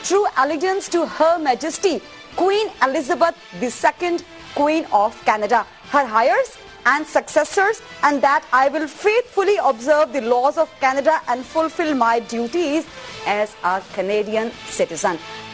true allegiance to Her Majesty Queen Elizabeth II, Queen of Canada, her heirs and successors, and that I will faithfully observe the laws of Canada and fulfill my duties as a Canadian citizen.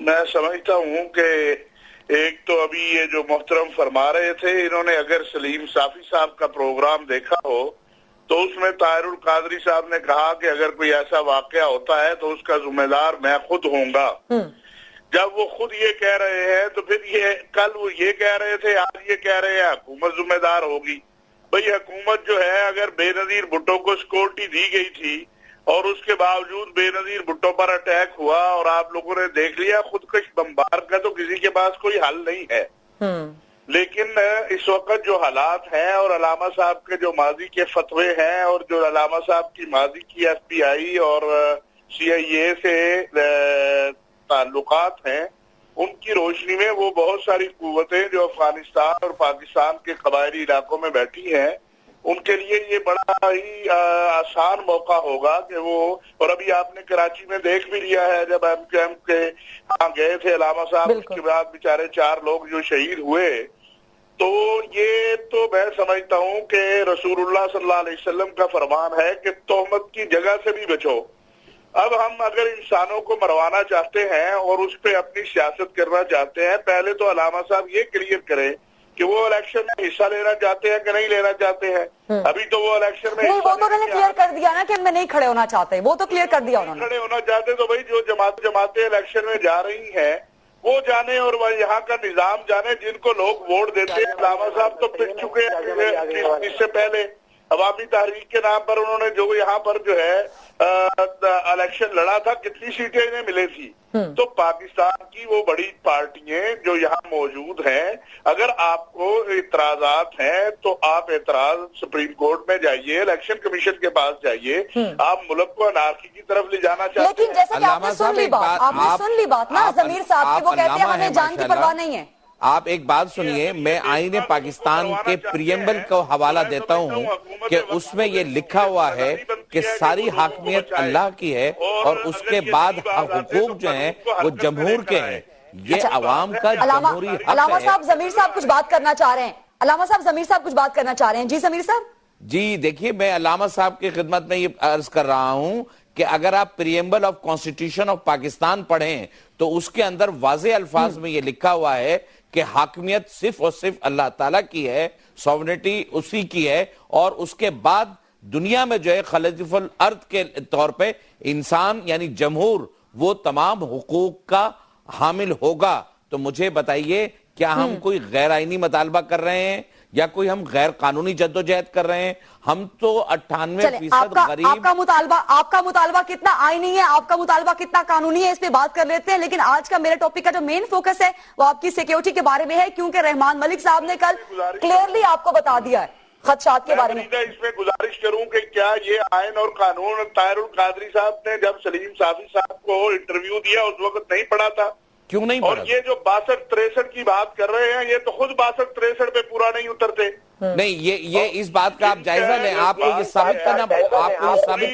میں سمجھتا ہوں کہ ایک تو ابھی یہ جو محترم فرما رہے تھے، انہوں نے اگر سلیم صافی صاحب کا پروگرام دیکھا ہو تو اس میں طاہر القادری صاحب نے کہا کہ اگر کوئی ایسا واقعہ ہوتا ہے تو اس کا ذمہ دار میں خود ہوں گا۔ جب وہ خود یہ کہہ رہے ہیں تو پھر یہ کل وہ یہ کہہ رہے تھے، آج یہ کہہ رہے ہیں حکومت ذمہ دار ہوگی۔ بھئی حکومت جو ہے، اگر بے نظیر بھٹو کو سیکورٹی دی گئی تھی اور اس کے باوجود بے نظیر بھٹو پر اٹیک ہوا اور آپ لوگوں نے دیکھ لیا خودکش بمبار کا، تو کسی کے پاس کوئی حل نہیں ہے۔ لیکن اس وقت جو حالات ہیں اور علامہ صاحب کے جو ماضی کے فتوے ہیں اور جو علامہ صاحب کی ماضی کی ایف بی آئی اور سی آئی اے سے تعلقات ہیں، ان کی روشنی میں وہ بہت ساری قوتیں جو افغانستان اور پاکستان کے قبائلی علاقوں میں بیٹھی ہیں، ان کے لیے یہ بڑا ہی آسان موقع ہوگا کہ وہ، اور ابھی آپ نے کراچی میں دیکھ بھی لیا ہے جب ایم کیو ایم کے ہاں گئے تھے علامہ صاحب، اس کے بعد بیچارے 4 لوگ جو شہید ہوئے، تو یہ تو میں سمجھتا ہوں کہ رسول اللہ صلی اللہ علیہ وسلم کا فرمان ہے کہ تہمت کی جگہ سے بھی بچو۔ اب ہم اگر انسانوں کو مروانا چاہتے ہیں اور اس پہ اپنی سیاست کرنا چاہتے ہیں، پہلے تو علامہ صاحب یہ کلیئر کریں کہ وہ الیکشن میں حصہ لینا چاہتے ہیں کہ نہیں لینا چاہتے ہیں۔ ابھی تو وہ الیکشن میں نہیں، وہ تو انہوں نے کلیئر کر دیا نا کہ میں نہیں کھڑے ہونا چاہتے، وہ تو کلیئر کر دیا انہوں نے۔ کھڑے ہونا چاہتے تو بھائی جو جماعتیں الیکشن میں جا رہی ہیں وہ جانے اور یہاں کا نظام جانے، جن کو لوگ ووٹ دیتے ہیں۔ علامہ صاحب تو پٹ چکے ہیں اس سے پہلے، عوامی تحریک کے نام پر انہوں نے جو یہاں پر جو ہے الیکشن لڑا تھا، کتنی سیٹیں انہیں ملے تھی۔ تو پاکستان کی وہ بڑی پارٹیاں جو یہاں موجود ہیں، اگر آپ کو اعتراضات ہیں تو آپ اعتراض سپریم کورٹ میں جائیے، الیکشن کمیشن کے پاس جائیے۔ آپ ملک کو انارکی کی طرف لے جانا چاہتے ہیں، لیکن جیسے کہ آپ نے سن لی بات نا ضمیر صاحب کی، وہ کہتے ہیں ہمیں جان کی پرواہ نہیں ہے۔ آپ ایک بات سنیے، میں آئین پاکستان کے پریمبل کو حوالہ دیتا ہوں کہ اس میں یہ لکھا ہوا ہے کہ ساری حاکمیت اللہ کی ہے اور اس کے بعد حقوق جو ہیں وہ جمہور کے ہیں، یہ عوام کا جمہوری حق ہے۔ علامہ صاحب ضمیر صاحب کچھ بات کرنا چاہ رہے ہیں، علامہ صاحب ضمیر صاحب کچھ بات کرنا چاہ رہے ہیں۔ جی ضمیر صاحب۔ جی دیکھیے، میں علامہ صاحب کی خدمت میں یہ عرض کر رہا ہوں کہ اگر آپ preamble of constitution of Pakistan پڑھیں تو اس کے اندر واضح الفاظ میں یہ لکھا ہوا ہے کہ حاکمیت صرف اور صرف اللہ تعالیٰ کی ہے، سوورنٹی اسی کی ہے، اور اس کے بعد دنیا میں جو ہے خلیفہ الارض کے طور پہ انسان یعنی جمہور وہ تمام حقوق کا حامل ہوگا۔ تو مجھے بتائیے، کیا ہم کوئی غیر آئینی مطالبہ کر رہے ہیں یا کوئی ہم غیر قانونی جدوجہد کر رہے ہیں؟ ہم تو 98% غریب۔ آپ کا مطالبہ کتنا آئینی ہے، آپ کا مطالبہ کتنا قانونی ہے، اس پہ بات کر لیتے ہیں۔ لیکن آج کا میرے ٹاپک کا جو مین فوکس ہے وہ آپ کی سیکیورٹی کے بارے میں ہے، کیونکہ رحمان ملک صاحب نے کل کلیئرلی آپ کو بتا دیا ہے خدشات کے بارے میں۔ اس میں گزارش کروں کہ کیا یہ آئین اور قانون طاہر القادری صاحب نے جب سلیم صافی صاحب کو انٹرویو دیا اس وقت نہیں پڑھا تھا؟ کیوں نہیں اور پڑھا؟ یہ جو 62-63 کی بات کر رہے ہیں، یہ تو خود 62-63 پہ پورا نہیں اترتے۔ نہیں، یہ اس بات کا آپ جائزہ لیں، آپ کو یہ ثابت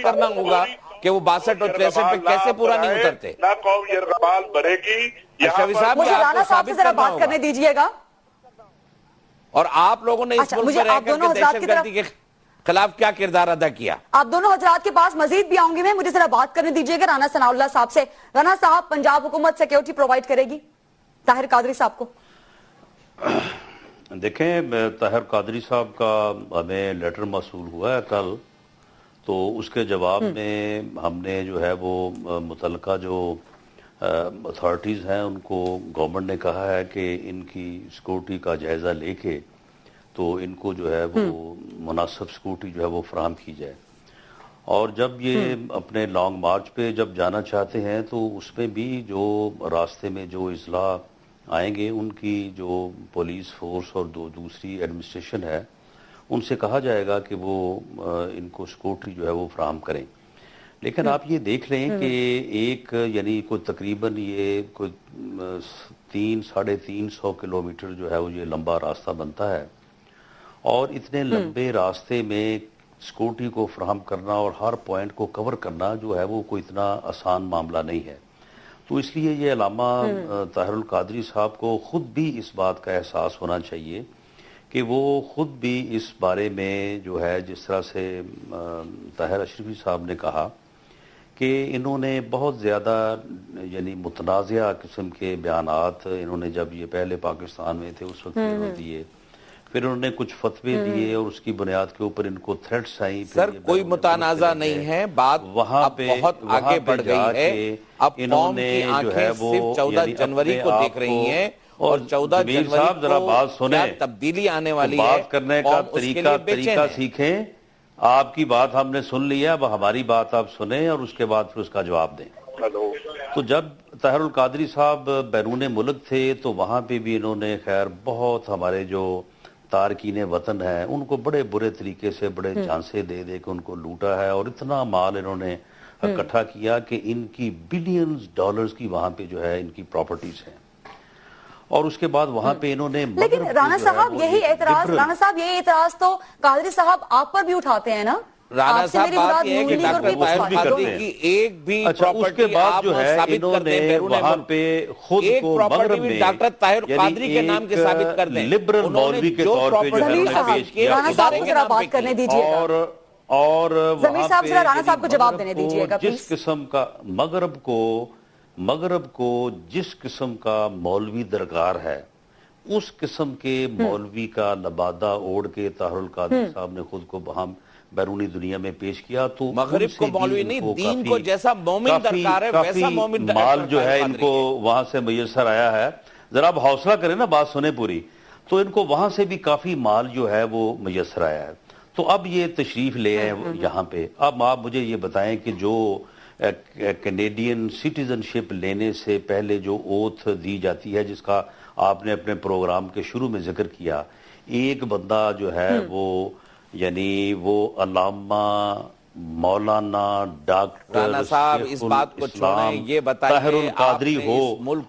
کرنا ہوگا کہ وہ 62 اور 63 پہ کیسے پورا نہیں اترتے۔ نہ قوم یرغمال بڑھے گی۔ اشرفی صاحب، مجھے رانا صاحب سے ذرا بات کرنے دیجئے گا۔ اور آپ لوگوں نے اس ملک میں رہ کر کے دہشت گردی کے خلاف کیا کردار ادا کیا؟ آپ دونوں حضرات کے پاس مزید بھی آؤں گی میں، مجھے ذرا بات کرنے دیجئے گا رانا ثناء اللہ صاحب سے۔ رانا صاحب، پنجاب حکومت سیکیورٹی پرووائڈ کرے گی طاہر قادری صاحب کو؟ دیکھیں، طاہر قادری صاحب کا ہمیں لیٹر موصول ہوا ہے کل، تو اس کے جواب میں ہم نے جو ہے وہ متعلقہ جو اتھارٹیز ہیں ان کو گورنمنٹ نے کہا ہے کہ ان کی سیکورٹی کا جائزہ لے کے تو ان کو جو ہے وہ مناسب سیکورٹی جو ہے وہ فراہم کی جائے، اور جب یہ اپنے لانگ مارچ پہ جب جانا چاہتے ہیں تو اس میں بھی جو راستے میں جو اضلاع آئیں گے ان کی جو پولیس فورس اور دوسری ایڈمنسٹریشن ہے ان سے کہا جائے گا کہ وہ ان کو سیکورٹی جو ہے وہ فراہم کریں۔ لیکن آپ یہ دیکھ لیں کہ ایک یعنی کوئی تقریباً یہ کوئی 300-350 کلومیٹر جو ہے وہ یہ لمبا راستہ بنتا ہے، اور اتنے لمبے راستے میں سیکورٹی کو فراہم کرنا اور ہر پوائنٹ کو کور کرنا جو ہے وہ کوئی اتنا آسان معاملہ نہیں ہے۔ تو اس لیے یہ علامہ طاہر القادری صاحب کو خود بھی اس بات کا احساس ہونا چاہیے کہ وہ خود بھی اس بارے میں جو ہے، جس طرح سے طاہر اشرفی صاحب نے کہا کہ انہوں نے بہت زیادہ یعنی متنازعہ قسم کے بیانات انہوں نے جب یہ پہلے پاکستان میں تھے اس وقت انہوں نے دیے، پھر انہوں نے کچھ فتوے دیے اور اس کی بنیاد کے اوپر ان کو تھریٹس آئیں۔ سر کوئی متنازع نہیں ہے، بات اب بہت آگے بڑھ گئی ہے، اب قوم کی آنکھیں صرف 14 جنوری کو دیکھ رہی ہیں اور 14 جنوری کو کیا تبدیلی آنے والی ہے، بات کرنے کا طریقہ سیکھیں۔ آپ کی بات ہم نے سن لی ہے، اب ہماری بات آپ سنیں اور اس کے بعد پھر اس کا جواب دیں۔ تو جب طاہر القادری صاحب بیرون ملک تھے تو وہاں پہ بھی انہوں نے خیر بہت ہمارے جو تارکین وطن ہیں ان کو بڑے برے طریقے سے بڑے چانسے دے دے کے ان کو لوٹا ہے، اور اتنا مال انہوں نے اکٹھا کیا کہ ان کی بلینز ڈالرز کی وہاں پہ جو ہے ان کی پراپرٹیز ہیں، اور اس کے بعد وہاں پہ انہوں نے لیکن رانا صاحب یہی اعتراض تو قادری صاحب آپ پر بھی اٹھاتے ہیں نا؟ رانا صاحب بات یہ ہے کہ ڈاکٹر طاہر القادری کی ایک بھی پراپرٹی آپ ثابت کر دیں بیرون ملک، ایک پراپرٹی بھی ڈاکٹر طاہر القادری کے نام کے ثابت کر دیں، لبرل مولوی کے طور پہ جو ہے رانا صاحب کو ذرا بات کرنے دیجیے گا، اور ضمیر صاحب ذرا رانا صاحب کو جواب دینے دیجیے گا جس قسم کا مغرب کو جس قسم کا مولوی درکار ہے اس قسم کے مولوی کا نبادہ اوڑھ کے طاہر القادری صاحب نے خود کو وہاں بیرونی دنیا میں پیش کیا، تو مغرب کو مولوی نہیں دین کو جیسا مومن درکار ہے ویسا مومن مال جو ہے ان کو وہاں سے میسر آیا ہے۔ ذرا آپ حوصلہ کریں نا، بات سنیں پوری، تو ان کو وہاں سے بھی کافی مال جو ہے وہ میسر آیا ہے۔ تو اب یہ تشریف لے آئے یہاں پہ، اب آپ مجھے یہ بتائیں کہ جو کینیڈین سٹیزن شپ لینے سے پہلے جو اوتھ دی جاتی ہے جس کا آپ نے اپنے پروگرام کے شروع میں ذکر کیا، ایک بندہ جو ہے وہ یعنی وہ علامہ مولانا ڈاکٹر صاحب اس بات کو چھوڑیں، یہ بتائیے طاہر القادری ہو،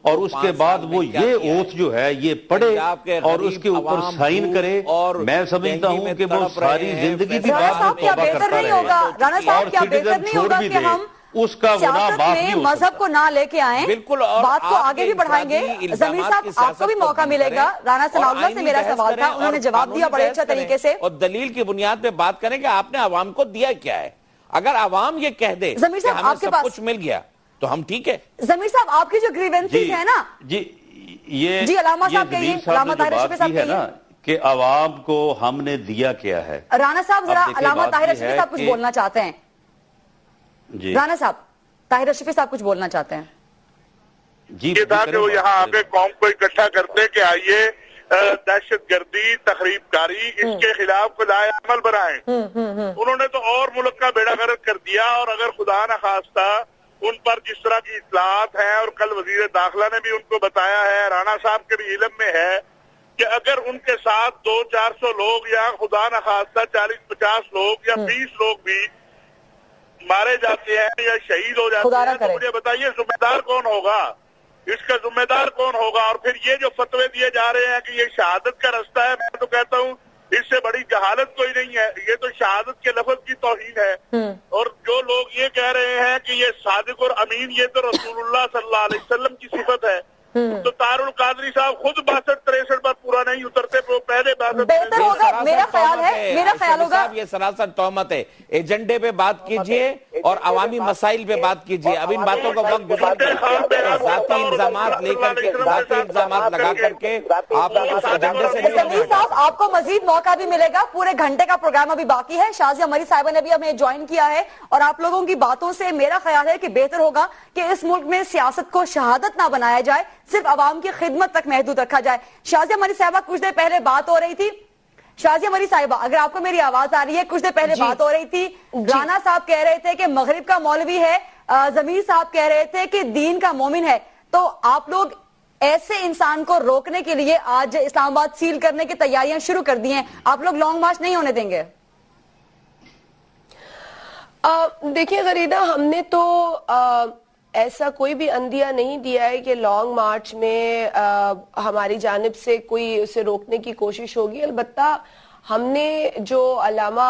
اور اس کے بعد وہ یہ اوتھ جو ہے یہ پڑھے اور اس کے اوپر سائن کرے، اور میں سمجھتا ہوں کہ وہ ساری زندگی کی بات میں توبہ کرتا رہے، رانا صاحب کیا بہتر نہیں ہوگا کہ ہم اس کا گناہ معاف نہیں ہو سکتا؟ مذہب کو نہ لے کے آئیں، بالکل، بات کو آگے بھی بڑھائیں گے۔ ضمیر صاحب آپ کو بھی موقع ملے گا، رانا ثناء اللہ سے میرا سوال تھا، انہوں نے جواب دیا بڑے اچھا طریقے سے، اور دلیل کی بنیاد پہ بات کریں کہ آپ نے عوام کو دیا کیا ہے۔ اگر عوام یہ کہہ دے کہ ہمیں سب کچھ مل گیا تو ہم ٹھیک ہے۔ ضمیر صاحب آپ کی جو گریونسز ہیں نا، جی علامہ صاحب کہیے، علامہ طاہر اشرفی صاحب کہیے کہ عوام کو ہم نے دیا کیا ہے۔ رانا صاحب ذرا علامہ طاہر اشرفی صاحب کچھ بولنا چاہتے ہیں۔ جی رانا صاحب، طاہر اشرفی صاحب کچھ بولنا چاہتے ہیں۔ جی یہ تھا کہ وہ یہاں آگے قوم کو اکٹھا کرتے کہ آئیے دہشت گردی، تخریب کاری، اس کے خلاف لائے عمل بنائیں۔ انہوں نے تو اور ملک کا بیڑا غرق کر دیا، اور اگر خدا نہ خواستہ ان پر جس طرح کی اطلاعات ہیں، اور کل وزیر داخلہ نے بھی ان کو بتایا ہے، رانا صاحب کے بھی علم میں ہے کہ اگر ان کے ساتھ 200-400 لوگ یا خدا نہ خواستہ 40-50 لوگ یا 20 لوگ بھی مارے جاتے ہیں یا شہید ہو جاتے ہیں تو مجھے بتائیے ذمہ دار کون ہوگا؟ اس کا ذمہ دار کون ہوگا؟ اور پھر یہ جو فتوے دیے جا رہے ہیں کہ یہ شہادت کا رستہ ہے، میں تو کہتا ہوں اس سے بڑی جہالت کوئی نہیں ہے، یہ تو شہادت کے لفظ کی توہین ہے۔ اور جو لوگ یہ کہہ رہے ہیں کہ یہ صادق اور امین، یہ تو رسول اللہ صلی اللہ علیہ وسلم کی صفت ہے۔ تو طاہر القادری صاحب خود 62-63 پر پورا نہیں اترتے، وہ پہلے 62 بہتر ہوگا، میرا خیال ہوگا یہ سراسر تہمت ہے۔ ایجنڈے پہ بات کیجئے اور عوامی مسائل پہ بات کیجئے، اب ان باتوں کا وقت گزر گیا، ذاتی الزامات لے کر کے، ذاتی الزامات لگا کر کے آپ اس ایجنڈے سے ضمیر صاحب آپ کو مزید موقع بھی ملے گا، پورے گھنٹے کا پروگرام ابھی باقی ہے۔ شازیہ مری صاحبہ نے بھی ہمیں جوائن کیا ہے، اور آپ لوگوں کی باتوں سے میرا خیال ہے کہ بہتر ہوگا کہ اس ملک میں سیاست کو شہادت نہ بنایا جائے، صرف عوام کی خدمت تک محدود رکھا جائے۔ شازیہ مری صاحبہ کچھ دیر پہلے بات ہو رہی تھی، شازیہ مری صاحبہ اگر آپ کو میری آواز آ رہی ہے، کچھ دیر پہلے بات ہو رہی تھی، رانا صاحب کہہ رہے تھے کہ مغرب کا مولوی ہے، ضمیر صاحب کہہ رہے تھے کہ دین کا مومن ہے، تو آپ لوگ ایسے انسان کو روکنے کے لیے آج اسلام آباد سیل کرنے کی تیاریاں شروع کر دی ہیں، آپ لوگ لانگ مارچ نہیں ہونے دیں گے؟ دیکھیں غریدہ، ہم نے تو ایسا کوئی بھی عندیہ نہیں دیا ہے کہ لانگ مارچ میں ہماری جانب سے کوئی اسے روکنے کی کوشش ہوگی۔ البتہ ہم نے جو علامہ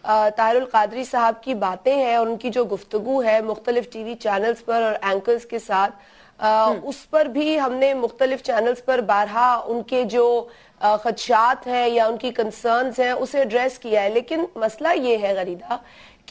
طاہر القادری صاحب کی باتیں ہیں اور ان کی جو گفتگو ہے مختلف ٹی وی چینلز پر اور اینکرز کے ساتھ، اس پر بھی ہم نے مختلف چینلز پر بارہا ان کے جو خدشات ہیں یا ان کی کنسرنز ہیں اسے ایڈریس کیا ہے۔ لیکن مسئلہ یہ ہے غریدہ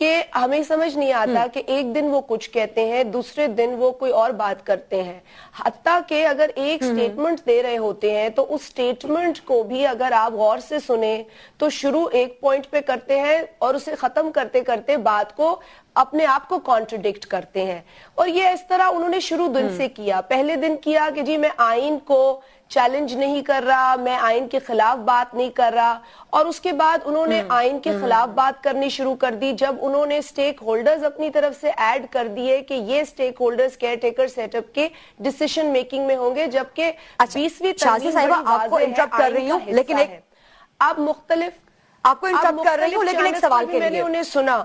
کہ ہمیں سمجھ نہیں آتا کہ ایک دن وہ کچھ کہتے ہیں دوسرے دن وہ کوئی اور بات کرتے ہیں. حتیٰ کہ اگر ایک سٹیٹمنٹ دے رہے ہوتے ہیں تو اس سٹیٹمنٹ کو بھی اگر آپ غور سے سنیں تو شروع ایک پوائنٹ پہ کرتے ہیں اور اسے ختم کرتے کرتے بات کو اپنے آپ کو کانٹرڈکٹ کرتے ہیں. اور یہ اس طرح انہوں نے شروع دن سے کیا. پہلے دن کیا کہ جی میں آئین کو چیلنج نہیں کر رہا, میں آئین کے خلاف بات نہیں کر رہا, اور اس کے بعد انہوں نے آئین کے خلاف بات کرنی شروع کر دی جب انہوں نے سٹیک ہولڈرز اپنی طرف سے ایڈ کر دیے کہ یہ stakeholders caretaker set up کے ڈیسیشن میکنگ میں ہوں گے, جبکہ 20ویں شازیہ صاحبہ آپ کو انٹرپٹ کر رہی ہوں لیکن آپ کو انٹرپٹ کر رہی ہوں لیکن ایک سوال کے میں نے لیے انہیں سنا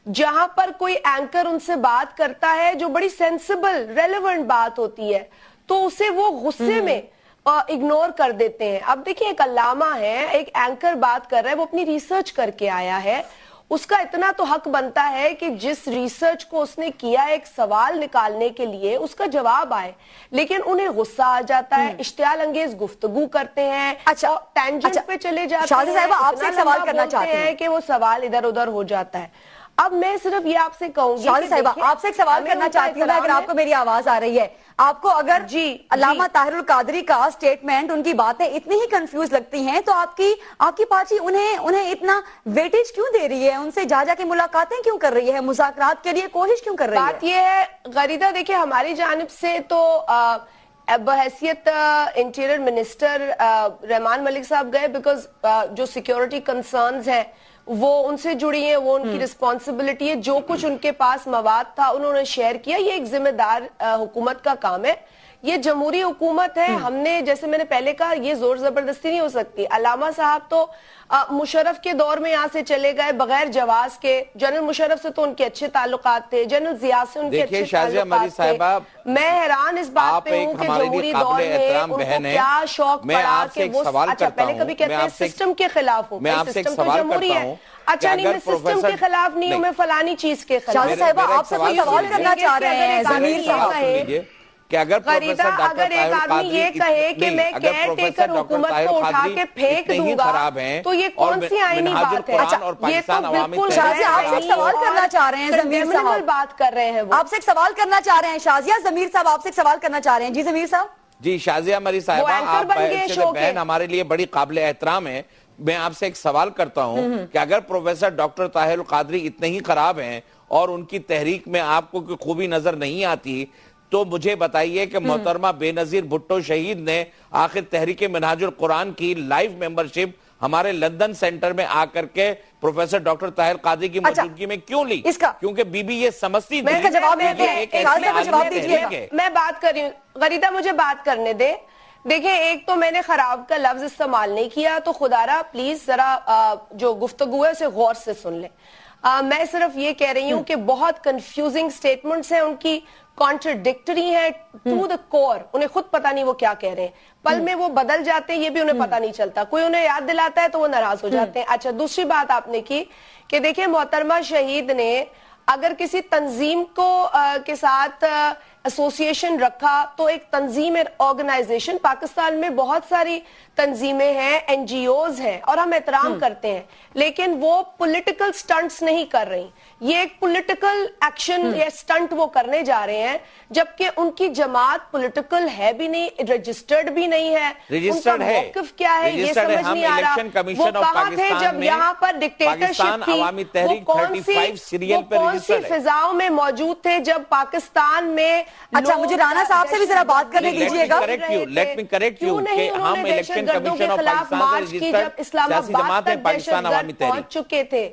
جہاں پر کوئی اینکر ان سے بات کرتا ہے جو بڑی سینسیبل ریلیونٹ بات ہوتی ہے تو اسے وہ غصے میں اگنور کر دیتے ہیں. اب دیکھیں ایک علامہ ہے, ایک اینکر بات کر رہا ہے, وہ اپنی ریسرچ کر کے آیا ہے, اس کا اتنا تو حق بنتا ہے کہ جس ریسرچ کو اس نے کیا ایک سوال نکالنے کے لیے اس کا جواب آئے, لیکن انہیں غصہ آ جاتا ہے, اشتعال انگیز گفتگو کرتے ہیں, ٹینجنٹ پہ چلے جاتے ہیں. شازیہ صاحبہ آپ سے ایک سوال کرنا چاہتے ہیں کہ وہ سوال ادھر ادھر ہو جاتا ہے. اب میں صرف یہ آپ سے کہوں گی شازیہ صاحبہ آپ سے ایک سوال کرنا چاہتی ہوں اگر آپ کو میری آواز آ رہی ہے. آپ کو اگر علامہ طاہر القادری کا سٹیٹمنٹ ان کی باتیں اتنی ہی کنفیوز لگتی ہیں تو آپ کی پارٹی انہیں اتنا ویٹیج کیوں دے رہی ہے, ان سے جا کے ملاقاتیں کیوں کر رہی ہے, مذاکرات کے لیے کوشش کیوں کر رہی ہے؟ بات یہ ہے غریدہ, دیکھیں ہماری جانب سے تو بحیثیت انٹیریئر منسٹر رحمان ملک صاحب گئے بیکاز جو سیکیورٹی کنسرنز ہیں وہ ان سے جڑی ہیں, وہ ان کی رسپانسبلٹی ہے, جو کچھ ان کے پاس مواد تھا انہوں نے شیئر کیا. یہ ایک ذمہ دار حکومت کا کام ہے, یہ جمہوری حکومت ہے. ہم نے جیسے میں نے پہلے کہا یہ زور زبردستی نہیں ہو سکتی. علامہ صاحب تو مشرف کے دور میں یہاں سے چلے گئے بغیر جواز کے. جنرل مشرف سے تو ان کے اچھے تعلقات تھے, جنرل ضیاء سے ان کے اچھے تعلقات تھے. میں حیران اس بات پہ ہوں کہ جمہوری دور میں ان کو کیا شوق پڑا کہ وہ اچھا پہلے کبھی کہتے ہیں سسٹم کے خلاف ہوں, سسٹم تو جمہوری ہے. اچھا نہیں میں سسٹم کے خلاف نہیں ہوں, میں فلانی چیز کے خلاف. شازیہ صاحبہ آپ سے کوئی سوال کرنا چاہ رہے ہیں ضمیر صاحب کہ اگر اگر ایک آدمی یہ کہے کہ میں کیئر ٹیکر حکومت کو اٹھا کے پھینک دوں گا تو یہ کون سی آئینی بات ہے؟ یہ تو بالکل شازیہ آپ سے ایک سوال کرنا چاہ رہے ہیں, ضمیر صاحب بات کر رہے ہیں, آپ سے ایک سوال کرنا چاہ رہے ہیں. شازیہ ضمیر صاحب آپ سے ایک سوال کرنا چاہ رہے ہیں. جی ضمیر صاحب. جی شازیہ مری صاحبہ آپ بہن ہمارے لیے بڑی قابل احترام ہے. میں آپ سے ایک سوال کرتا ہوں کہ اگر پروفیسر ڈاکٹر طاہر القادری اتنے ہی خراب ہیں اور ان کی تحریک میں آپ کو کوئی خوبی نظر نہیں آتی تو مجھے بتائیے کہ محترمہ بے نظیر بھٹو شہید نے آخر تحریک منہاج القرآن کی لائیو ممبرشپ ہمارے لندن سینٹر میں آ کر کے پروفیسر ڈاکٹر طاہر القادری کی موجودگی میں کیوں لی؟ کیونکہ بی بی یہ سمجھتی تھی. میں بات کر رہی ہوں غریدہ, مجھے بات کرنے دے. دیکھیں ایک تو میں نے خراب کا لفظ استعمال نہیں کیا, تو خدا را پلیز ذرا جو گفتگو ہے اسے غور سے سن لیں. میں صرف یہ کہہ رہی ہوں کہ بہت کنفیوزنگ سٹیٹمنٹس ہیں ان کی, کانٹرڈکٹری ہیں ٹو دا کور, انہیں خود پتہ نہیں وہ کیا کہہ رہے ہیں, پل میں وہ بدل جاتے ہیں, یہ بھی انہیں پتہ نہیں چلتا, کوئی انہیں یاد دلاتا ہے تو وہ ناراض ہو جاتے ہیں. اچھا دوسری بات آپ نے کی کہ دیکھیں محترمہ شہید نے اگر کسی تنظیم کو کے ساتھ ایسوسیشن رکھا تو ایک تنظیم آرگنائزیشن, پاکستان میں بہت ساری تنظیمیں ہیں, این جی اوز ہیں اور ہم احترام کرتے ہیں, لیکن وہ پولیٹیکل سٹنٹس نہیں کر رہی. یہ ایک پولیٹیکل ایکشن یا سٹنٹ وہ کرنے جا رہے ہیں جبکہ ان کی جماعت پولیٹیکل ہے بھی نہیں, رجسٹرڈ بھی نہیں ہے. ان کا موقف کیا ہے یہ سمجھ نہیں آ رہا. وہ کہاں تھے جب یہاں پر ڈکٹیٹرشپ تھی, وہ کون سی فضاؤں میں موجود تھے جب پاکستان میں. اچھا مجھے رانا صاحب سے بھی ذرا بات کرنے دیجیے گا. لیٹ می کریکٹ یو کہ ہم الیکشن کمیشن آف پاکستان سے رجسٹرڈ سیاسی جماعت ہیں پاکستان عوامی تحریک پہنچ چکے تھے.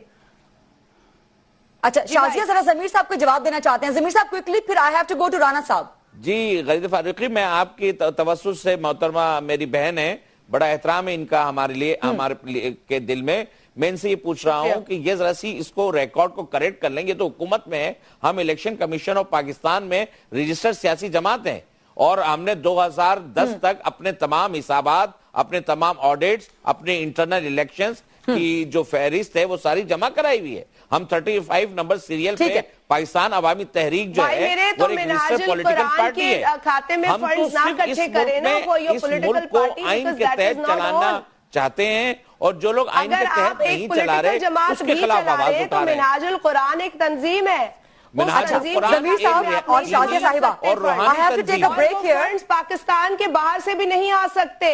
اچھا شازیہ ذرا ضمیر صاحب کو جواب دینا چاہتے ہیں. ضمیر صاحب کوئکلی پھر I have to go to Rana صاحب. جی غریدہ فاروقی, میں آپ کی توسط سے محترمہ میری بہن ہے, بڑا احترام ہے ان کا ہمارے لیے, ہمارے کے دل میں. میں ان سے یہ پوچھ رہا ہوں کہ یہ ذرا سی اس کو ریکارڈ کو کریکٹ کر لیں. یہ تو حکومت میں ہے, ہم الیکشن کمیشن آف پاکستان میں رجسٹرڈ سیاسی جماعت ہیں اور ہم نے 2010 تک اپنے تمام حسابات, اپنے تمام آڈیٹس, اپنے انٹرنل الیکشنز کی جو فہرست ہے وہ ساری جمع کرائی ہوئی ہے. ہم 35 نمبر سیریل پہ پاکستان عوامی تحریک جو ہے وہ ایک رجسٹرڈ پولیٹیکل پارٹی ہے. ہم تو صرف اس ملک کو آئین کے تحت چلانا چاہتے ہیں اور جو لوگ آئین کے تحت نہیں چلا رہے اس کے خلاف آواز اٹھا رہے ہیں. منہاج القرآن ایک تنظیم ہے. ضمیر صاحب اور شازیہ صاحبہ اور روحانی تنظیم پاکستان کے باہر سے بھی نہیں آ سکتے.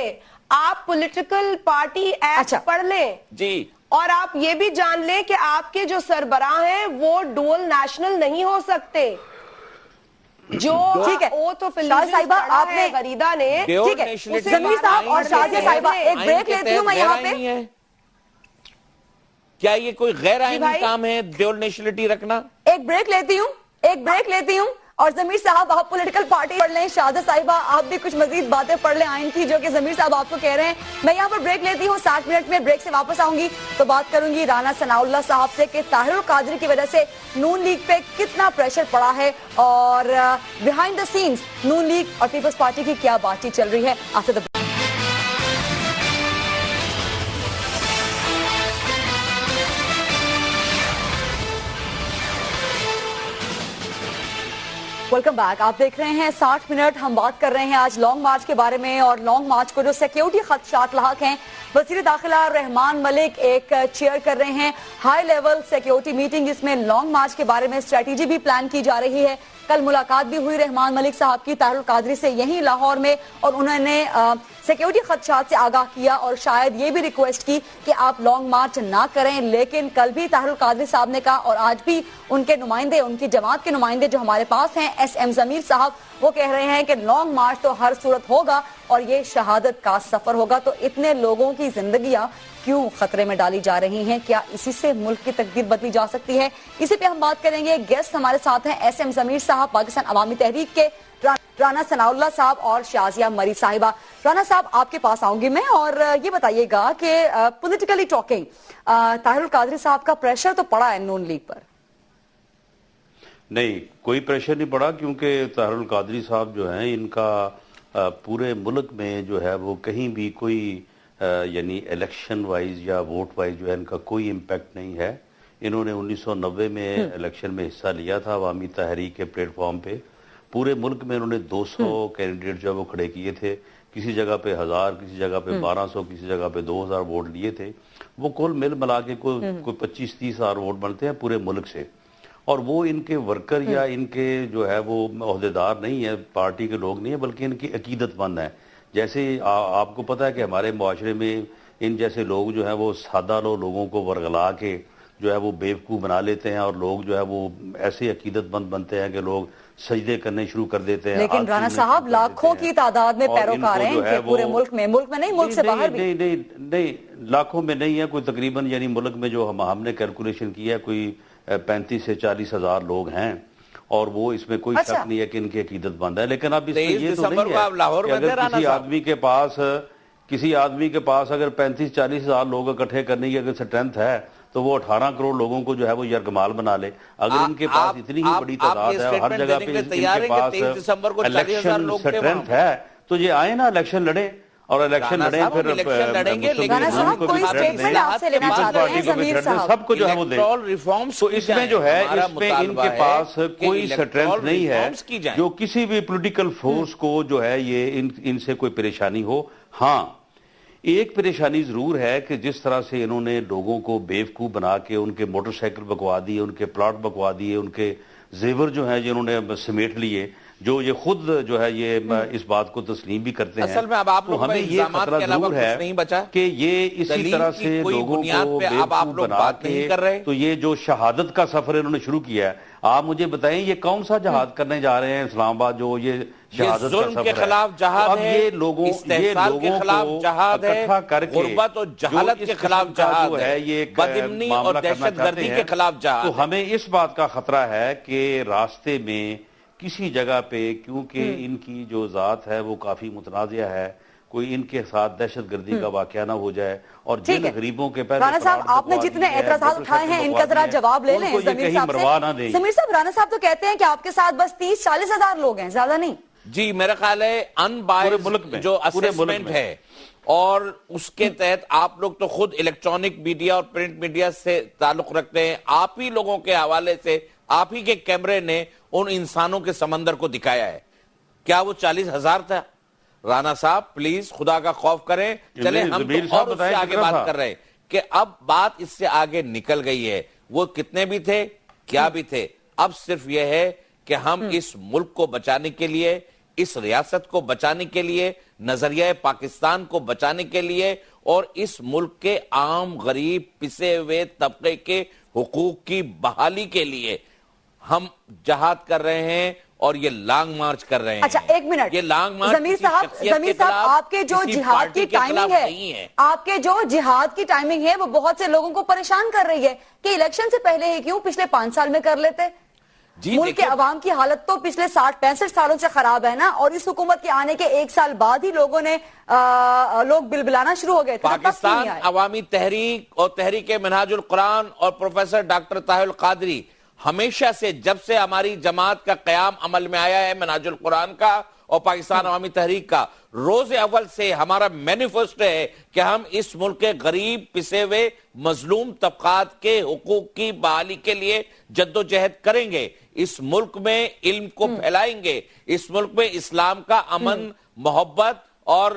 آپ پولیٹیکل پارٹی ایکٹ پڑھ لیں جی, اور آپ یہ بھی جان لیں کہ آپ کے جو سربراہ ہیں وہ ڈول نیشنل نہیں ہو سکتے. جو اوتھ آف الیجنس صاحبہ آپ نے غریدہ نے, ٹھیک ہے ضمیر صاحب اور شازیہ صاحبہ ایک بریک لیتی ہوں میں یہاں پہ. کیا یہ کوئی غیر آئینی کام ہے ڈیول نیشنلٹی رکھنا؟ ایک بریک لیتی ہوں اور ضمیر صاحب آپ پولیٹیکل پارٹی پڑھ لیں, شازیہ صاحبہ آپ بھی کچھ مزید باتیں پڑھ لیں آئین کی جو کہ ضمیر صاحب آپ کو کہہ رہے ہیں. میں یہاں پر بریک لیتی ہوں, 60 منٹ میں بریک سے واپس آؤں گی تو بات کروں گی رانا ثناء اللہ صاحب سے کہ طاہر القادری کی وجہ سے نون لیگ پہ کتنا پریشر پڑا ہے اور behind the scenes Noon League اور پیپلز پارٹی کی کیا بات چیت چل رہی ہے. After the welcome back. آپ دیکھ رہے ہیں 60 منٹ. ہم بات کر رہے ہیں آج لانگ مارچ کے بارے میں اور لانگ مارچ کو جو سیکیورٹی خدشات لاحق ہیں. وزیر داخلہ رحمان ملک ایک چیئر کر رہے ہیں ہائی لیول سیکیورٹی میٹنگ جس میں لانگ مارچ کے بارے میں اسٹریٹجی بھی پلان کی جا رہی ہے. کل ملاقات بھی ہوئی رحمان ملک صاحب کی طاہر القادری سے یہیں لاہور میں اور انہوں نے سیکیورٹی خدشات سے آگاہ کیا اور شاید یہ بھی ریکویسٹ کی کہ آپ لانگ مارچ نہ کریں. لیکن کل بھی طاہر القادری صاحب نے کہا اور آج بھی ان کے نمائندے, ان کی جماعت کے نمائندے جو ہمارے پاس ہیں ایس ایم ضمیر صاحب, وہ کہہ رہے ہیں کہ لانگ مارچ تو ہر صورت ہوگا اور یہ شہادت کا سفر ہوگا. تو اتنے لوگوں کی زندگیاں کیوں خطرے میں ڈالی جا رہی ہیں؟ کیا اسی سے ملک کی تقدیر بدلی جا سکتی ہے؟ اسی پہ ہم بات کریں گے. گیسٹ ہمارے ساتھ ہیں ایس ایم ضمیر صاحب, پاکستان عوامی تحریک کے, رانا ثناء اللہ صاحب اور شازیہ مری صاحبہ. رانا صاحب آپ کے پاس آؤں گی میں اور یہ بتائیے گا کہ پولیٹیکلی ٹاکنگ طاہر القادری صاحب کا پریشر تو پڑا ہے نون لیگ پر؟ نہیں, کوئی پریشر نہیں پڑا کیونکہ طاہر القادری صاحب جو ہیں ان کا پورے ملک میں جو ہے وہ کہیں بھی کوئی یعنی الیکشن وائز یا ووٹ وائز جو ہے ان کا کوئی امپیکٹ نہیں ہے. انہوں نے 1990 میں الیکشن میں حصہ لیا تھا عوامی تحریک کے پلیٹ فارم پہ. پورے ملک میں انہوں نے 200 کینڈیڈیٹ جو ہے وہ کھڑے کیے تھے. کسی جگہ پہ 1000, کسی جگہ پہ 1200, کسی جگہ پہ 2000 ووٹ لیے تھے. وہ کل مل ملا کے کوئی 25-30 ہزار ووٹ بنتے ہیں پورے ملک سے. اور وہ ان کے ورکر یا ان کے جو ہے وہ عہدیدار نہیں ہیں, پارٹی کے لوگ نہیں ہیں, بلکہ ان کی عقیدت مند ہیں. جیسے آپ کو پتا ہے کہ ہمارے معاشرے میں ان جیسے لوگ جو ہیں وہ سادہ لوگوں کو ورگلا کے جو ہے وہ بیوقوف بنا لیتے ہیں اور لوگ جو ہے وہ ایسے عقیدت مند بنتے ہیں کہ لوگ سجدے کرنے شروع کر دیتے ہیں. لیکن رانا صاحب لاکھوں کی تعداد میں پیروکار ہیں پورے ملک میں نہیں, ملک سے باہر بھی نہیں, لاکھوں میں نہیں ہے, کوئی تقریباً یعنی ملک میں جو ہم نے کیلکولیشن کی ہے کوئی 35 سے 40 ہزار لوگ ہیں اور وہ اس میں کوئی شک نہیں ہے کہ ان کی عقیدت مند ہے. لیکن اب اس میں یہ تو نہیں ہے کہ اگر کسی آدمی کے پاس اگر 35-40 ہزار لوگ اکٹھے کرنے کی اگر اسٹرینتھ ہے تو وہ 18 کروڑ لوگوں کو جو ہے وہ یرغمال بنا لے. اگر ان کے پاس اتنی ہی بڑی تعداد ہے اور ہر جگہ پہ ان کے پاس الیکشن اسٹرینتھ ہے تو یہ آئے نا الیکشن لڑے اور الیکشن لڑیں پھر سب کو جو ہے وہ دیں. تو اس میں جو ہے اس میں ان کے پاس کوئی اسٹرینتھ نہیں ہے جو کسی بھی پولیٹیکل فورس کو جو ہے یہ ان سے کوئی پریشانی ہو. ہاں, ایک پریشانی ضرور ہے کہ جس طرح سے انہوں نے لوگوں کو بیوقوف بنا کے ان کے موٹر سائیکل بکوا دیے, ان کے پلاٹ بکوا دیے, ان کے زیور جو ہیں جنہوں نے سمیٹ لیے, جو یہ خود جو ہے یہ اس بات کو تسلیم بھی کرتے ہیں. اصل میں اب آپ تو ہمیں یہ خطرہ ضرور ہے کہ یہ اسی طرح سے لوگوں کو بیوقوف بنا کے تو یہ جو شہادت کا سفر انہوں نے شروع کیا ہے, آپ مجھے بتائیں یہ کون سا جہاد کرنے جا رہے ہیں اسلام آباد جو یہ شہادت کا سفر ہے. کے خلاف جہاد ہے, یہ لوگوں کے خلاف جہاد ہے, غربت اور جہالت کے خلاف جہاد ہے, یہ بدامنی اور دہشت گردی کے خلاف جہاد. تو ہمیں اس بات کا خطرہ ہے کہ راستے میں کسی جگہ پہ کیونکہ ان کی جو ذات ہے وہ کافی متنازع ہے, کوئی ان کے ساتھ دہشت گردی کا واقعہ نہ ہو جائے اور جن غریبوں کے پیسے رانا صاحب آپ نے جتنے اعتراضات اٹھائے ہیں ان کا ذرا جواب لے لیں ضمیر صاحب سے. ضمیر صاحب, رانا صاحب تو کہتے ہیں کہ آپ کے ساتھ بس 30-40 ہزار لوگ ہیں, زیادہ نہیں. جی میرا خیال ہے ان بائیسڈ جو اسیسمنٹ ہے اور اس کے تحت آپ لوگ تو خود الیکٹرانک میڈیا اور پرنٹ میڈیا سے تعلق رکھتے ہیں, آپ ہی لوگوں کے حوالے سے آپ ہی کے کیمرے نے ان انسانوں کے سمندر کو دکھایا ہے. کیا وہ 40 ہزار تھا؟ رانا صاحب پلیز خدا کا خوف کریں. چلیں ہم تو اور اس سے آگے بات کر رہے ہیں کہ اب بات اس سے آگے نکل گئی ہے. وہ کتنے بھی تھے کیا بھی تھے, اب صرف یہ ہے کہ ہم اس ملک کو بچانے کے لیے, اس ریاست کو بچانے کے لیے, نظریہ پاکستان کو بچانے کے لیے اور اس ملک کے عام غریب پسے ہوئے طبقے کے حقوق کی بحالی کے لیے ہم جہاد کر رہے ہیں اور یہ لانگ مارچ کر رہے ہیں. اچھا ایک منٹ, یہ لانگ مارچ ضمیر صاحب آپ کے جو جہاد کی ٹائمنگ ہے, آپ کے جو جہاد کی ٹائمنگ ہے وہ بہت سے لوگوں کو پریشان کر رہی ہے کہ الیکشن سے پہلے ہی کیوں پچھلے 5 سال میں کر لیتے. ملک کے عوام کی حالت تو پچھلے 60-65 سالوں سے خراب ہے نا, اور اس حکومت کے آنے کے 1 سال بعد ہی لوگ بلبلانا شروع ہو گئے تھے. پاکستان عوامی تحریک اور تحریک منہاج القرآن اور پروفیسر ڈاکٹر طاہر القادری ہمیشہ سے, جب سے ہماری جماعت کا قیام عمل میں آیا ہے, منہاج القرآن کا اور پاکستان عوامی تحریک کا, روز اول سے ہمارا مینیفیسٹو ہے کہ ہم اس ملک کے غریب پسے ہوئے مظلوم طبقات کے حقوق کی بحالی کے لیے جدوجہد کریں گے. اس ملک میں علم کو پھیلائیں گے, اس ملک میں اسلام کا امن, محبت اور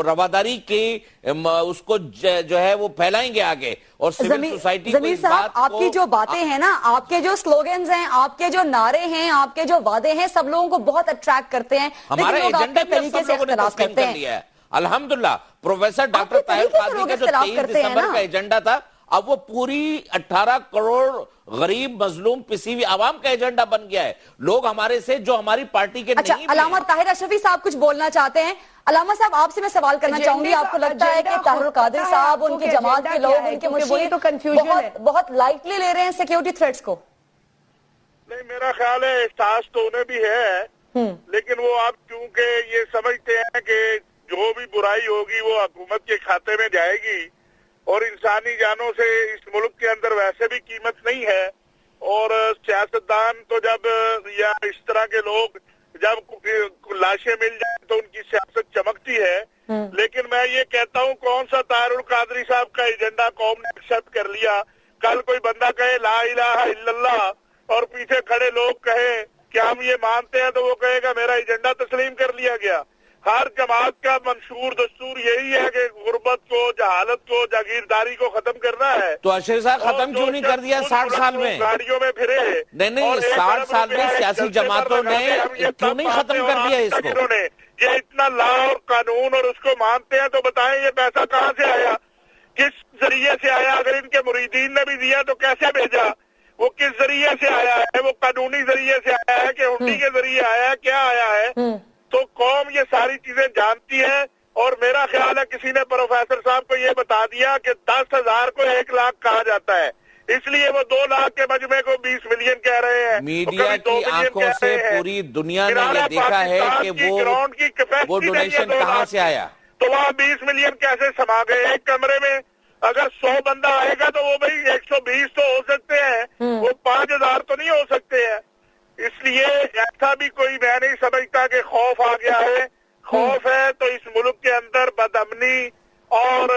رواداری کی اس کو جو ہے وہ پھیلائیں گے آگے. اور سول سوسائٹی کو اس بات کو, آپ کی جو باتیں ہیں نا, آپ کے جو سلوگنز ہیں, آپ کے جو نعرے ہیں, آپ کے جو وعدے ہیں, سب لوگوں کو بہت اٹریکٹ کرتے ہیں. ہمارے ایجنڈے بھی سب لوگوں نے تسلیم کر لیا ہے الحمدللہ. پروفیسر ڈاکٹر طاہر القادری کا جو 23 دسمبر کا ایجنڈا تھا, اب وہ پوری 18 کروڑ غریب مظلوم پسی ہوئی عوام کا ایجنڈا بن گیا ہے. لوگ ہمارے سے جو ہماری پارٹی کے اچھا, علامہ طاہر اشرفی صاحب کچھ بولنا چاہتے ہیں. علامہ صاحب آپ سے میں سوال کرنا چاہوں گی, آپ کو لگتا ہے کہ طاہر القادری صاحب, ان کی جماعت کے لوگ, ان کے مشیر بہت لائٹلی لے رہے ہیں سیکیورٹی تھریٹس کو؟ نہیں, میرا خیال ہے احساس تو انہیں بھی ہے, لیکن وہ آپ چونکہ یہ سمجھتے ہیں کہ جو بھی برائی ہوگی وہ حکومت کے کھاتے میں جائے گی, اور انسانی جانوں سے اس ملک کے اندر ویسے بھی قیمت نہیں ہے, اور سیاستدان تو جب یا اس طرح کے لوگ جب لاشیں مل جائیں تو ان کی سیاست چمکتی ہے. لیکن میں یہ کہتا ہوں, کون سا طاہر القادری صاحب کا ایجنڈا قوم نے ایکسپٹ کر لیا؟ کل کوئی بندہ کہے لا الہ الا اللہ اور پیچھے کھڑے لوگ کہیں کہ ہم یہ مانتے ہیں, تو وہ کہے گا میرا ایجنڈا تسلیم کر لیا گیا. ہر جماعت کا منشور دستور یہی ہے کہ غربت کو, جہالت کو, جاگیرداری کو ختم کرنا ہے. تو اشرف صاحب ختم کیوں نہیں کر دیا 60 سال میں؟ گاڑیوں میں پھرے نہیں 60 سال میں سیاسی جماعتوں نے کیوں نہیں ختم کر دیا اس کو؟ یہ اتنا لا اور قانون اور اس کو مانتے ہیں, تو بتائیں یہ پیسہ کہاں سے آیا, کس ذریعے سے آیا؟ اگر ان کے مریدین نے بھی دیا تو کیسے بھیجا؟ وہ کس ذریعے سے آیا ہے؟ وہ قانونی ذریعے سے آیا ہے کہ ہنڈی کے ذریعے آیا ہے, کیا آیا ہے؟ تو قوم یہ ساری چیزیں جانتی ہے. اور میرا خیال ہے کسی نے پروفیسر صاحب کو یہ بتا دیا کہ 10,000 کو 1 لاکھ کہا جاتا ہے, اس لیے وہ 2 لاکھ کے مجمع کو 20 ملین کہہ رہے ہیں. میڈیا کی آنکھوں سے پوری دنیا نے یہ دیکھا ہے کہ وہ ڈونیشن کہاں سے آیا, تو وہاں 20 ملین کیسے سما گئے ایک کمرے میں؟ اگر 100 بندہ آئے گا تو وہ بھائی 120 تو ہو سکتے ہیں, وہ 5,000 تو نہیں ہو سکتے ہیں. اس لیے ایسا بھی کوئی میں نہیں سمجھتا کہ خوف آ گیا ہے. خوف ہے تو اس ملک کے اندر بدامنی اور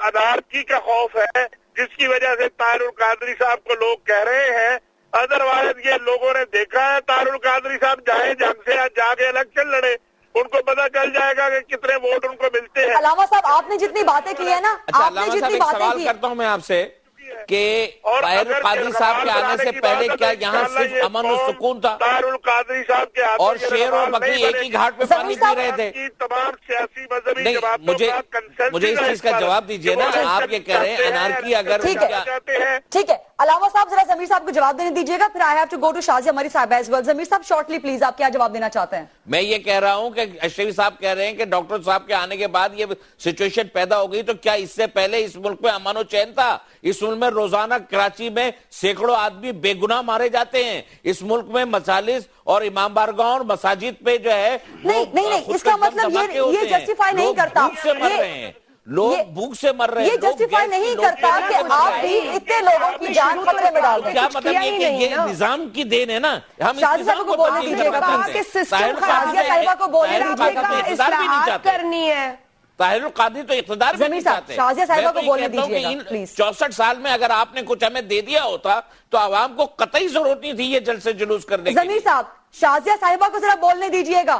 انارکی کا خوف ہے, جس کی وجہ سے طاہر القادری صاحب کو لوگ کہہ رہے ہیں. ادروائز یہ لوگوں نے دیکھا ہے, طاہر القادری صاحب جائیں جنگ سے جا کے الیکشن لڑے, ان کو پتا چل جائے گا کہ کتنے ووٹ ان کو ملتے ہیں. علامہ صاحب آپ نے جتنی باتیں کی ہیں نا, آپ نے جتنی باتیں کی, سوال کرتا ہوں میں آپ سے کہ طاہر القادری صاحب کے آنے سے پہلے کیا یہاں صرف امن و سکون تھا طاہر القادری صاحب کے اور شیر اور بکری ایک ہی گھاٹ پہ پانی پی رہے تھے؟ تمام سیاسی مذہبی نہیں, مجھے اس چیز کا جواب دیجئے نا. آپ یہ کہہ رہے ہیں انارکی اگر ٹھیک ہے علامہ صاحب ذرا ضمیر صاحب کو جواب دینے دیجیے گا, پھر I have to go to Shazia ہماری صاحبہ as well. ضمیر صاحب شارٹلی پلیز, آپ کیا جواب دینا چاہتے ہیں؟ میں یہ کہہ رہا ہوں کہ اشرفی صاحب کہہ رہے ہیں کہ ڈاکٹر صاحب کے آنے کے بعد یہ سچویشن پیدا ہو گئی, تو کیا اس سے پہلے اس ملک میں امن و چین تھا؟ اس ملک میں روزانہ کراچی میں سینکڑوں آدمی بے گناہ مارے جاتے ہیں. اس ملک میں مساجد اور امام بارگاہ اور مساجد پہ جو ہے نہیں, اس کا مطلب یہ جسٹیفائی نہیں کرتا, لوگ بھوک سے مر رہے ہیں. یہ جسٹیفائی نہیں کرتا کہ آپ بھی اتنے لوگوں کی جان خطرے میں ڈال دیں. کیا مطلب یہ کہ یہ نظام کی دین ہے نا, ہم شازیہ صاحبہ کو بولنے دیجیے گا, شازیہ صاحبہ کو بولنے دیجیے گا, اصلاحات کرنی ہے. طاہر القادری تو اقتدار بھی نہیں چاہتے. شازیہ صاحبہ کو بولنے دیجیے گا پلیز. 64 سال میں اگر آپ نے کچھ ہمیں دے دیا ہوتا تو عوام کو قطعی ضرورت نہیں تھی یہ جلسے جلوس کرنے کی. ضمیر صاحب, شازیہ صاحبہ کو ذرا بولنے دیجیے گا.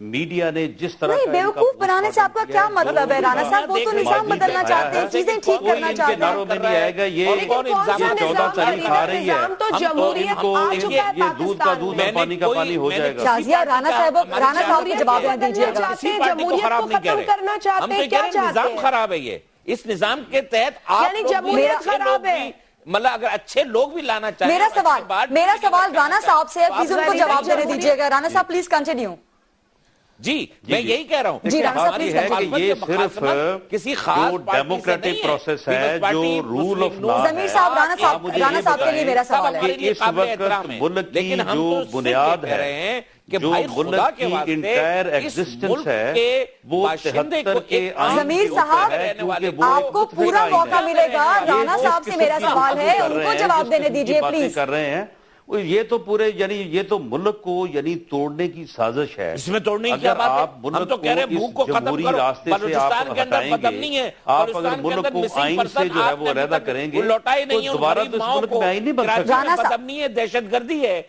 میڈیا نے جس طرح نہیں بیوقوف بنانے سے آپ کا کیا مطلب ہے رانا صاحب؟ وہ تو نظام بدلنا چاہتے ہیں, چیزیں ٹھیک کرنا چاہتے ہیں. ناروں میں نہیں آئے گا. یہ 14 تاریخ آ رہی ہے, تو جمہوریت آ چکا ہے یہ دودھ کا دودھ اور پانی کا پانی ہو جائے گا. شازیہ رانا صاحب کے جواب دیجیے گا. جمہوریت کو ختم کرنا چاہتے ہیں, کیا چاہتے ہیں؟ نظام خراب ہے یہ. اس نظام کے تحت آپ یعنی جمہوریت خراب ہے. مطلب اگر اچھے لوگ بھی لانا چاہیں. میرا سوال رانا صاحب سے, پلیز ان کو جواب دینے دیجیے گا. رانا صاحب پلیز کنٹینیو. جی میں یہی کہہ رہا ہوں. جی رانا صاحب پلیز کنٹینیو. یہ صرف کسی خاص ڈیموکریٹک پروسیس ہے, جو رول آف لا ہے. ضمیر صاحب رانا صاحب کے لیے میرا سوال ہے. اس وقت ملک کی جو بنیاد ہے, جو ملک کی انٹائر ایگزسٹنس ہے, وہ 73 کے آئین ضمیر صاحب آپ کو پورا موقع ملے گا. رانا صاحب سے میرا سوال ہے, ان کو جواب دینے دیجیے پلیز. کر رہے ہیں یہ تو پورے, یعنی یہ تو ملک کو یعنی توڑنے کی سازش ہے. اس میں توڑنے کی کیا بات ہے؟ ہم تو کہہ رہے ہیں بھوک کو ختم کرو. بلوچستان کے اندر ختم نہیں ہے. آپ اگر ملک کو آئین سے جو ہے وہ علیحدہ کریں گے تو دوبارہ تو اس ملک میں آئین نہیں بن سکتا. ختم نہیں ہے, دہشت گردی ہے.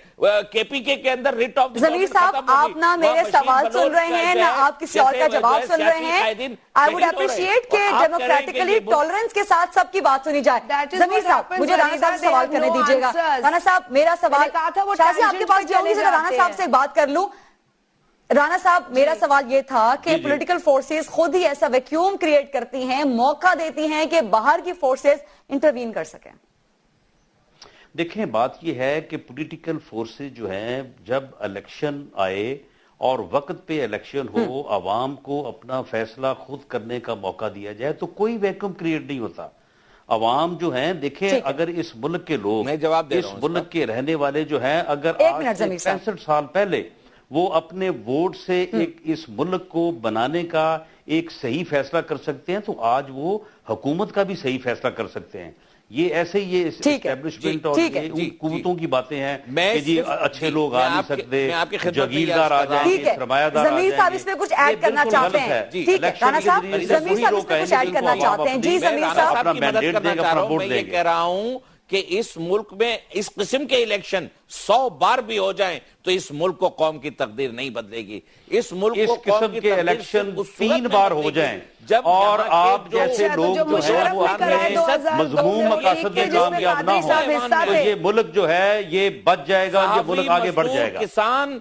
کے پی کے اندر ریٹ آف ضمیر صاحب آپ نہ میرے سوال سن رہے ہیں نہ آپ کسی اور کا جواب سن رہے ہیں. آئی ووڈ اپریشیٹ کہ ڈیموکریٹکلی ٹالرنس کے ساتھ سب کی بات سنی جائے. ضمیر صاحب مجھے رانا صاحب سے سوال کرنے دیجیے گا. رانا صاحب میرا سوال, شاہ آپ کے پاس جاؤں گی, رانا صاحب سے بات کر لوں. رانا صاحب میرا سوال یہ تھا کہ پولیٹیکل فورسز خود ہی ایسا ویکیوم کریٹ کرتی ہیں, موقع دیتی ہیں کہ باہر کی فورسز انٹروین کر سکیں. دیکھیں بات یہ ہے کہ پولیٹیکل فورسز جو ہیں, جب الیکشن آئے اور وقت پہ الیکشن ہو, عوام کو اپنا فیصلہ خود کرنے کا موقع دیا جائے تو کوئی ویکیوم کریٹ نہیں ہوتا. عوام جو ہیں, دیکھیں اگر اس ملک کے لوگ, اس ملک کے رہنے والے جو ہیں, اگر آج سے 65 سال پہلے وہ اپنے ووٹ سے ایک اس ملک کو بنانے کا ایک صحیح فیصلہ کر سکتے ہیں تو آج وہ حکومت کا بھی صحیح فیصلہ کر سکتے ہیں. یہ ایسے یہ اسٹیبلشمنٹ اور ان قوتوں کی باتیں ہیں کہ جی اچھے لوگ آ نہیں سکتے, جاگیردار آ جائیں گے, سرمایہ دار آ جائیں گے. ضمیر صاحب اس میں کچھ ایڈ کرنا چاہتے ہیں. ٹھیک ہے رانا صاحب, ضمیر صاحب اس میں کچھ ایڈ کرنا چاہتے ہیں. جی ضمیر صاحب اپنا مینڈیٹ دیں گے, اپنا ووٹ دیں گے. میں یہ کہہ رہا ہوں کہ اس ملک میں اس قسم کے الیکشن 100 بار بھی ہو جائیں تو اس ملک کو قوم کی تقدیر نہیں بدلے گی. اس ملک کو قسم کے الیکشن 3 بار ہو جائیں اور آپ جیسے لوگ جو ہیں وہ اپنے مضموم مقاصد میں کامیاب نہ ہوں تو یہ ملک جو ہے یہ بچ جائے گا, یہ ملک آگے بڑھ جائے گا.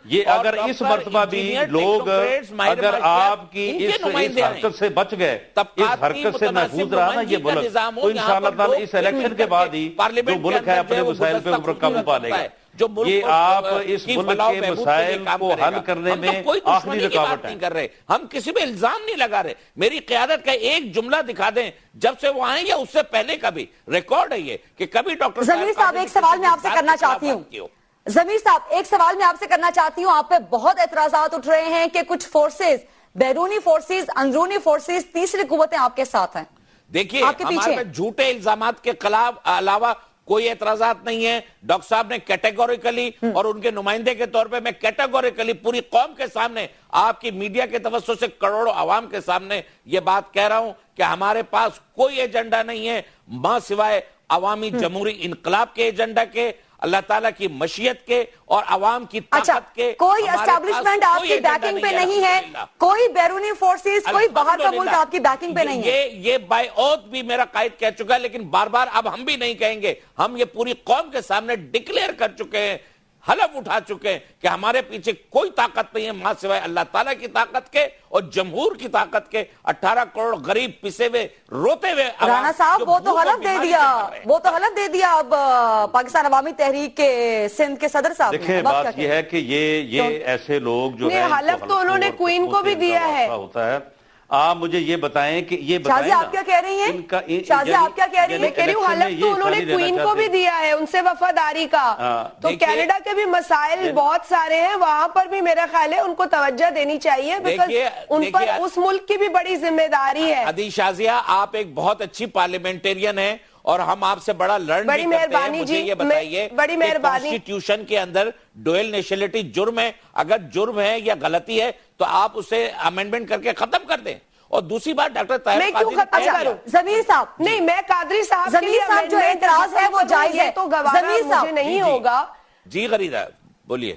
یہ اگر اس مرتبہ بھی لوگ اگر آپ کی اس حرکت سے بچ گئے, اس حرکت سے محفوظ رہا نا یہ ملک, تو انشاءاللہ تعالی اس الیکشن کے بعد ہی جو ملک ہے اپنے مسائل پہ اوپر قابو پا لے گا. یہ آپ اس ملک کے مسائل کو حل کرنے میں آخری رکاوٹ ہے. نہیں کر رہے, ہم کسی پہ الزام نہیں لگا رہے. میری قیادت کا ایک جملہ دکھا دیں جب سے وہ آئیں یا اس سے پہلے کا بھی ریکارڈ ہے یہ کہ کبھی ڈاکٹر ضمیر صاحب ایک سوال میں آپ سے کرنا چاہتی ہوں. ضمیر صاحب ایک سوال میں آپ سے کرنا چاہتی ہوں. آپ پہ بہت اعتراضات اٹھ رہے ہیں کہ کچھ فورسز, بیرونی فورسز, اندرونی فورسز, تیسری قوتیں آپ کے ساتھ ہیں. دیکھیے ہمارے جھوٹے الزامات کے علاوہ کوئی اعتراضات نہیں ہے. ڈاکٹر صاحب نے کیٹیگوریکلی اور ان کے نمائندے کے طور پہ میں کیٹیگوریکلی پوری قوم کے سامنے, آپ کی میڈیا کے توسط سے کروڑوں عوام کے سامنے یہ بات کہہ رہا ہوں کہ ہمارے پاس کوئی ایجنڈا نہیں ہے ماں سوائے عوامی جمہوری انقلاب کے ایجنڈا کے, اللہ تعالیٰ کی مشیت کے اور عوام کی طاقت کے. کوئی اسٹیبلشمنٹ آپ کی بیکنگ پہ نہیں ہے, کوئی بیرونی فورسز, کوئی باہر کا ملک آپ کی بیکنگ پہ نہیں ہے. یہ بائی اوتھ بھی میرا قائد کہہ چکا ہے, لیکن بار بار اب ہم بھی نہیں کہیں گے. ہم یہ پوری قوم کے سامنے ڈکلیئر کر چکے ہیں, حلف اٹھا چکے ہیں کہ ہمارے پیچھے کوئی طاقت نہیں ہے ماں سوائے اللہ تعالیٰ کی طاقت کے اور جمہور کی طاقت کے. 18 کروڑ غریب پسے ہوئے روتے ہوئے. رانا صاحب وہ تو حلف دے دیا, وہ تو حلف دے دیا اب پاکستان عوامی تحریک کے سندھ کے صدر صاحب. دیکھیں بات یہ ہے کہ یہ ایسے لوگ جو ہیں حلف تو انہوں نے کوئن کو بھی دیا ہے. ہوتا ہے. آپ مجھے یہ بتائیں کہ یہ شازیہ آپ کیا کہہ رہی ہیں؟ شازیہ آپ کیا کہہ رہی ہیں؟ میں کہہ رہی ہوں حلف تو انہوں نے کوئن کو بھی دیا ہے, ان سے وفاداری کا. تو کینیڈا کے بھی مسائل بہت سارے ہیں, وہاں پر بھی میرا خیال ہے ان کو توجہ دینی چاہیے, بیکاز ان پر اس ملک کی بھی بڑی ذمہ داری ہے. عدی شازیہ آپ ایک بہت اچھی پارلیمنٹیرین ہیں اور ہم آپ سے بڑا لرن بھی کرتے ہیں. مجھے یہ بتائیے کہ کانسٹیٹیوشن کے اندر ڈوئل نیشنلٹی جرم ہے, اگر جرم ہے یا غلطی ہے تو آپ اسے امینڈمنٹ کر کے ختم کر دیں. اور دوسری بات ڈاکٹر طاہر میں کیوں ختم کروں؟ ضمیر صاحب نہیں, میں قادری صاحب کے لیے جو اعتراض ہے وہ جائز ہے, تو گوارا مجھے نہیں ہوگا. جی غریدہ بولیے.